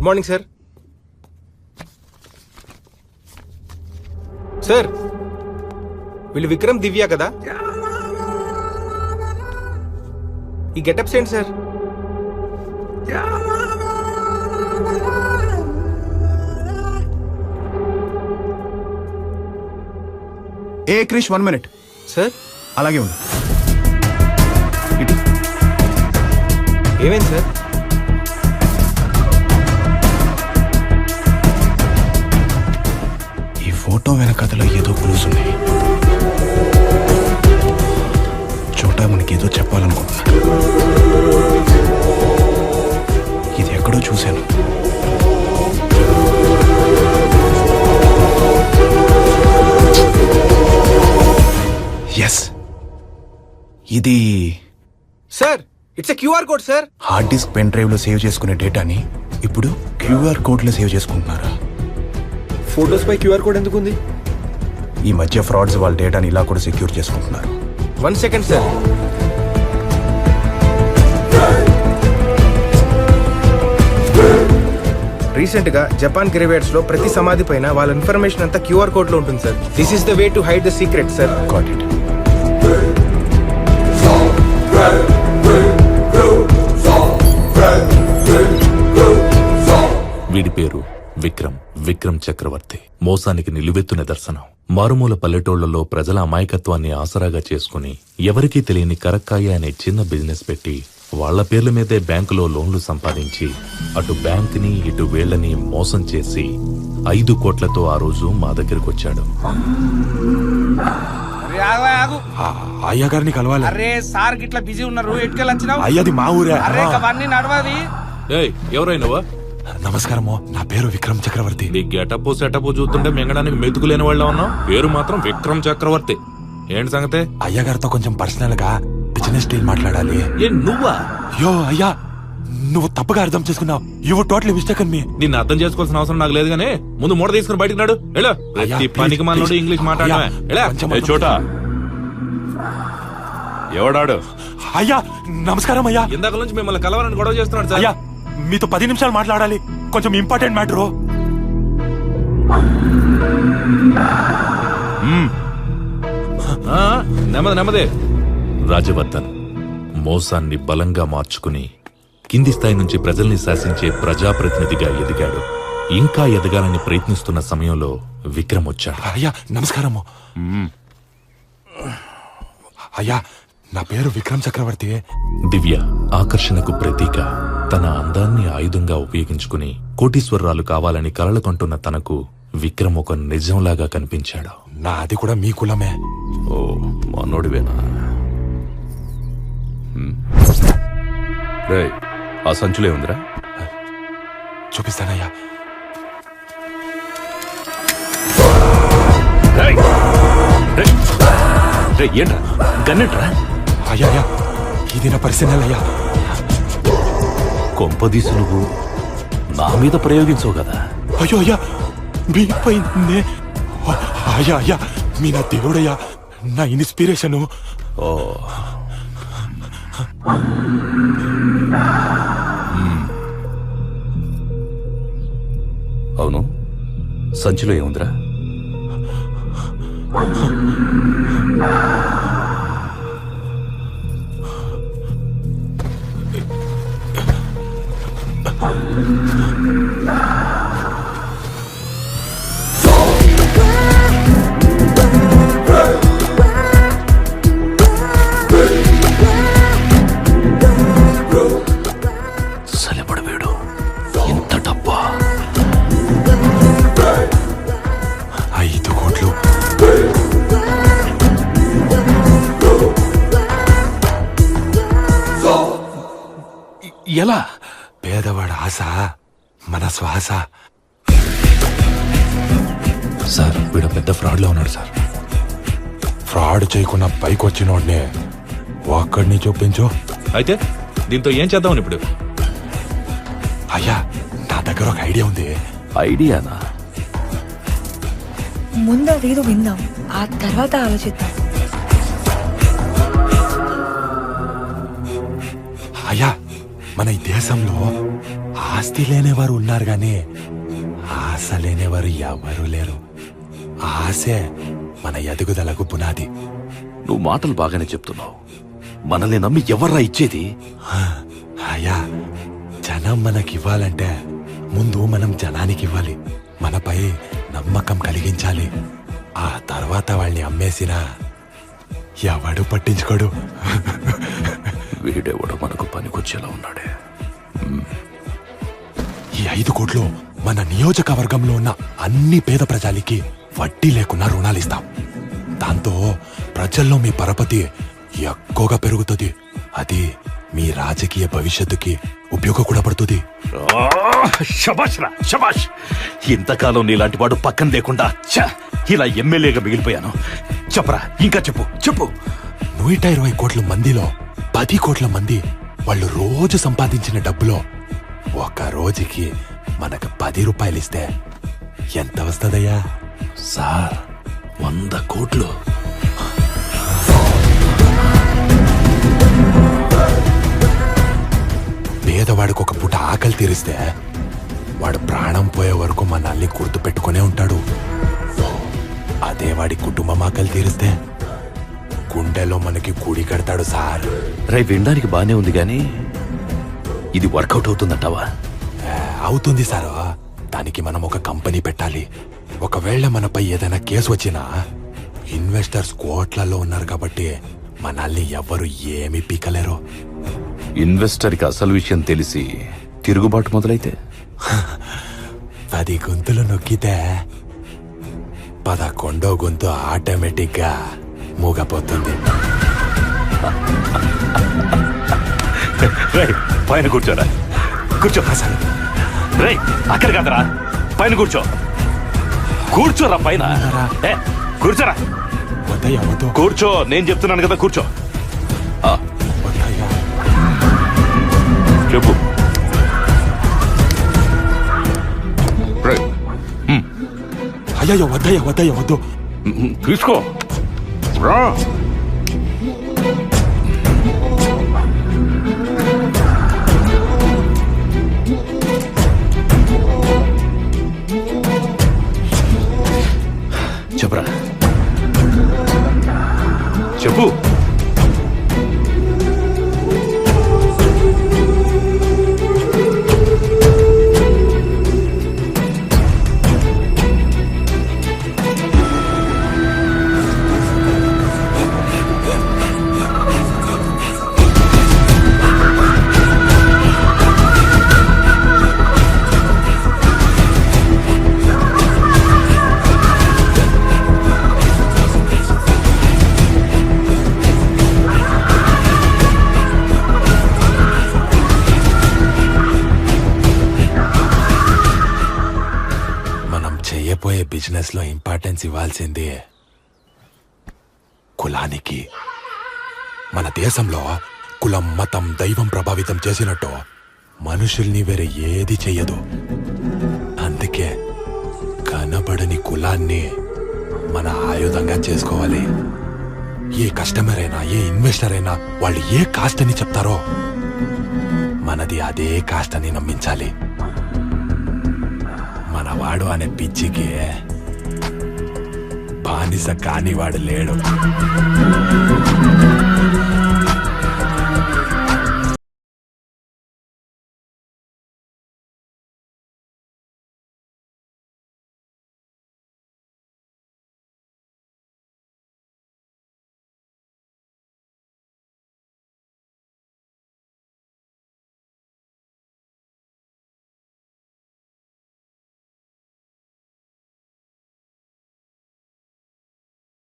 Good morning sir. Sir వీళ్ళు విక్రమ్ దివ్య కదా? ఈ గెటప్స్ ఏంటి సార్? ఏ క్రిష్ 1 minute సార్ అలాగే ఉంది. ఏమైంది సార్? ఈ ఫోటో వెనకథలో ఏదో పులుసుంది. చోట మనకి ఏదో చెప్పాలనుకుంటున్నా. ఇది ఎక్కడో చూశాను. ఎస్, ఇది sir it's a QR code sir. Hard disk pen drive లో సేవ్ చేసుకునే డేటాని ఇప్పుడు క్యూఆర్ కోడ్ లో సేవ్ చేసుకుంటున్నారా? ఫోటోస్ పై క్యూఆర్ కోడ్ ఎందుకు ఉంది? ఈ మధ్య ఫ్రాడ్స్ వాళ్ళ డేటాని ఇలా కూడా సెక్యూర్ చేసుకుంటున్నారు. 1 second సార్. రీసెంట్ గా జపాన్ గ్రేవేట్స్ లో ప్రతి సమాధి పైన వాళ్ళ ఇన్ఫర్మేషన్ అంతా క్యూఆర్ కోడ్ లో ఉంటుంది sir. This is the way to hide the secret sir. Got it. వీడి పేరు విక్రమ్ చక్రవర్తి. మోసానికి నిలువెత్తు నిదర్శనం. మారుమూల పల్లెటూళ్లలో ప్రజల అమాయకత్వాన్ని ఆసరాగా చేసుకుని ఎవరికీ తెలియని కరక్కాయ అనే చిన్న బిజినెస్ పెట్టి వాళ్ల పేర్ల మీదే బ్యాంకులో లోన్లు సంపాదించి అటు బ్యాంకుని ఇటు వీళ్లని మోసం చేసి 5 కోట్లతో ఆ రోజు మా దగ్గరకు వచ్చాడు. అయ్యా గారిని కలవాలి. అరే సార్ గిట్లా బిజీ ఉన్నారు, ఎట్టుకెళ్ళొచ్చినావు? అయ్యది మా ఊరే. అరే అవన్నీ నడవది. ఎవరైనవా? నమస్కారము, నా పేరు విక్రమ్ చక్రవర్తి. నీ గెటప్ సెటప్ చూస్తుంటే మింగడానికి మెతుకులేని వాళ్ళ ఉన్నావు. పేరు మాత్రం విక్రమ్ చక్రవర్తి. ఏంటి సంగతే? అయ్యా గారితో కొంచెం పర్సనల్ గా బిజినెస్ డీల్ మాట్లాడాలి. నువ్వా? యో అయ్యా, నువ్వు తప్పుగా అర్థం చేసుకున్నావు. యు టోటలీ మిస్టేక్ మీ. నిన్ను అర్థం చేసుకోవాల్సిన అవసరం నాకు లేదు గానీ ముందు మూట తీసుకుని బయటకు నాడు. అయ్యా, పనికి మనోడు ఇంగ్లీష్ మాట్లాడమే. చోట ఎవడాడు? అయ్యా నమస్కారం అయ్యా. ఇందాక నుంచి మిమ్మల్ని కలవాలని గొడవ చేస్తున్నాడు సార్. అయ్యా మీతో 10 నిమిషాలు మాట్లాడాలి, కొంచెం ఇంపార్టెంట్ మ్యాటరు. నెమ్మదే. రాజవర్ధన్ మోసాన్ని బలంగా మార్చుకుని కింది స్థాయి నుంచి ప్రజల్ని శాసించే ప్రజాప్రతినిధిగా ఎదిగాడు. ఇంకా ఎదగాలని ప్రయత్నిస్తున్న సమయంలో విక్రమ్ వచ్చాడు. అయ్యా నమస్కారము. అయ్యా నా పేరు విక్రమ్ చక్రవర్తి. దివ్య ఆకర్షణకు ప్రతీక. తన అందాన్ని ఆయుధంగా ఉపయోగించుకుని కోటీశ్వరరాలు కావాలని కలలు కంటున్న తనకు విక్రమ్ ఒక నిజంలాగా కనిపించాడు. నాది కూడా మీ కులమే. ఓ మనోడివేనా? రేయ్, ఆ సంచులే ఉందిరా. చూపిస్తానయ్యా. ఏంట్రా గన్నెట్రా? అయ్యా అయ్యా ఇది నా పర్సనల్ అయ్యా. కొంపదీసి నువ్వు నా మీద ప్రయోగించవు కదా? అయ్యో అయ్యా మీపై అయ్యా అయ్యా మీ నా దేవుడయ్యా, నా ఇన్స్పిరేషను. ఓ అవును, సంచిలో ఏముందిరా? సలిపడవేడు, ఇంత డబ్బా? 5 కోట్లు. ఎలా? పేదవాడ ఆశ మన శ్వాస. సార్ వీడు పెద్ద ఫ్రాడ్ లో ఉన్నాడు సార్. ఫ్రాడ్ చేయకుండా పైకి వచ్చినోడ్నే ఒక్కడిని చూపించు. అయితే దీంతో ఏం చేద్దామని ఇప్పుడు? అయ్యా నా దగ్గర ఒక ఐడియా ఉంది. ఐడియానా? ముందు అదేదో విందాం, ఆ తర్వాత ఆలోచిద్దాం. అయ్యా మన ఈ దేశంలో ఆస్తి లేనివారు ఉన్నారు గాని ఆశ లేనివారు ఎవరూ లేరు. ఆశే మన ఎదుగుదలకు పునాది. నువ్వు మాటలు బాగానే చెప్తున్నావు. మనల్ని నమ్మి ఎవర్రా ఇచ్చేది? అయ్యా, జనం మనకివ్వాలంటే ముందు మనం జనానికి ఇవ్వాలి. మనపై నమ్మకం కలిగించాలి. ఆ తర్వాత వాళ్ళని అమ్మేసినా ఎవడు పట్టించుకోడు. వీడెవడు మనకు పనికొచ్చేలా ఉన్నాడే. ఈ 5 కోట్లు మన నియోజకవర్గంలో ఉన్న అన్ని పేద ప్రజలకి వడ్డీ లేకుండా రుణాలిస్తాం. దాంతో ప్రజల్లో మీ పరపతి ఎక్కువగా పెరుగుతుంది. అది మీ రాజకీయ భవిష్యత్తుకి ఉపయోగం కూడా పడుతుంది. శబాష్ రా, శబాష్. ఇంతకాలం నీలాంటి వాడు పక్కన లేకుండా ఇలా ఎమ్మెల్యేగా మిగిలిపోయాను. చెప్పరా, ఇంకా చెప్పు చెప్పు. 120 కోట్ల మందిలో 10 కోట్ల మంది వాళ్ళు రోజు సంపాదించిన డబ్బులో ఒక రోజుకి మనకు 10 రూపాయలు ఇస్తే ఎంత వస్తుందయ్యా? సార్, 100 కోట్లు. పేదవాడికి ఒక పూట ఆకలి తీరిస్తే వాడు ప్రాణం పోయే వరకు మనల్ని గుర్తు పెట్టుకునే ఉంటాడు. అదే వాడి కుటుంబం ఆకలి తీరిస్తే గుండెలో మనకి గుడి కడతాడు సార్. రే, వినడానికి బానే ఉంది గాని ఇది వర్కౌట్ అవుతుందంటావా? అవుతుంది సార్. దానికి మనం ఒక కంపెనీ పెట్టాలి. ఒకవేళ మనపై ఏదైనా కేసు వచ్చినా ఇన్వెస్టర్స్ కోట్లలో ఉన్నారు కాబట్టి మనల్ని ఎవ్వరు ఏమీ పీకలేరు. ఇన్వెస్టర్కి అసలు విషయం తెలిసి తిరుగుబాటు మొదలైతే 10 గొంతులు నొక్కితే 11వ గొంతు ఆటోమేటిక్ గా మూగపోతుంది. రేయ్, పైన కూర్చోరా. కూర్చో సార్. రేయ్, అక్కడ కాదరా, పైన కూర్చో. కూర్చోరా పైన. ఏ, కూర్చోరా. వద్దయ్యా, వద్దు. కూర్చో, నేను చెప్తున్నాను కదా, కూర్చో. ఆ, వద్దయ్యా. చెప్పు. రేయ్, అయ్యయ్యో, వద్దయ్యా, వద్దయ్యా, వద్దు. తీసుకో రా. చెప్పరా, చెప్పు. చేయబోయే బిజినెస్ లో ఇంపార్టెన్స్ ఇవ్వాల్సింది కులానికి. మన దేశంలో కులం, మతం, దైవం ప్రభావితం చేసినట్టు మనుషుల్ని వేరే ఏది చెయ్యదు. అందుకే కనబడని కులాన్ని మన ఆయుధంగా చేసుకోవాలి. ఏ కస్టమర్ అయినా, ఏ ఇన్వెస్టర్ అయినా వాళ్ళు ఏ కాస్ట్ అని చెప్తారో మనది అదే కాస్ట్ అని నమ్మించాలి. మనవాడు అనే పిచ్చికి బానిస కానివాడు లేడు.